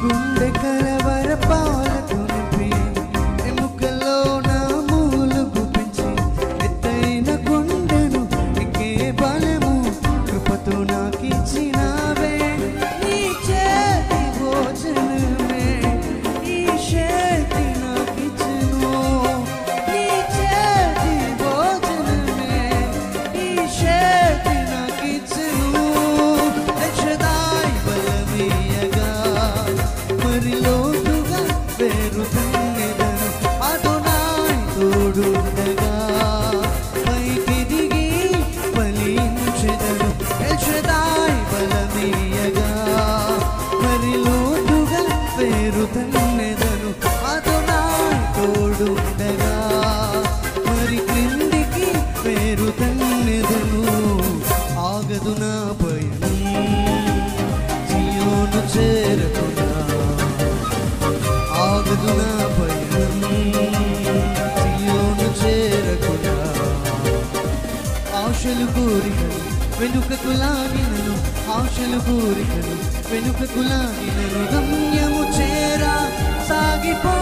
గుండె కలవర పాలతో నింపి ఎముకలో నా మూలు గుపించి ఎత్తైన కొండను ఎక్కే బలము కృపతో నాకిచ్చినావే నీ చేతి భోజనమే ఈ శక్తి నాకిచ్చును నీ చేతి భోజనమే ఈ శక్తి నాకిచ్చును ఎల్షదాయ్ బలమీయగా మరి లోతుగా పేరుతన్నెదను అదోనాయ్ తోడుండగా పైకి దిగి ఫలించెదను ఎల్షదాయ్ బలమీయగా మరి లోతుగా పేరుతన్నెదను అదోనాయ్ తోడుండగా మరి క్రిందికి పేరుతన్నెదను ఆగదు నా పయనం సియోను చేరకుండా ఆగదు నా పయనం సియోను చేరకుండా ఆశలు కోరికలు వెనుకకు లాగినను ఆశలు కోరికలు వెనుకకు లాగినను గమ్యము చేరా సాగిపో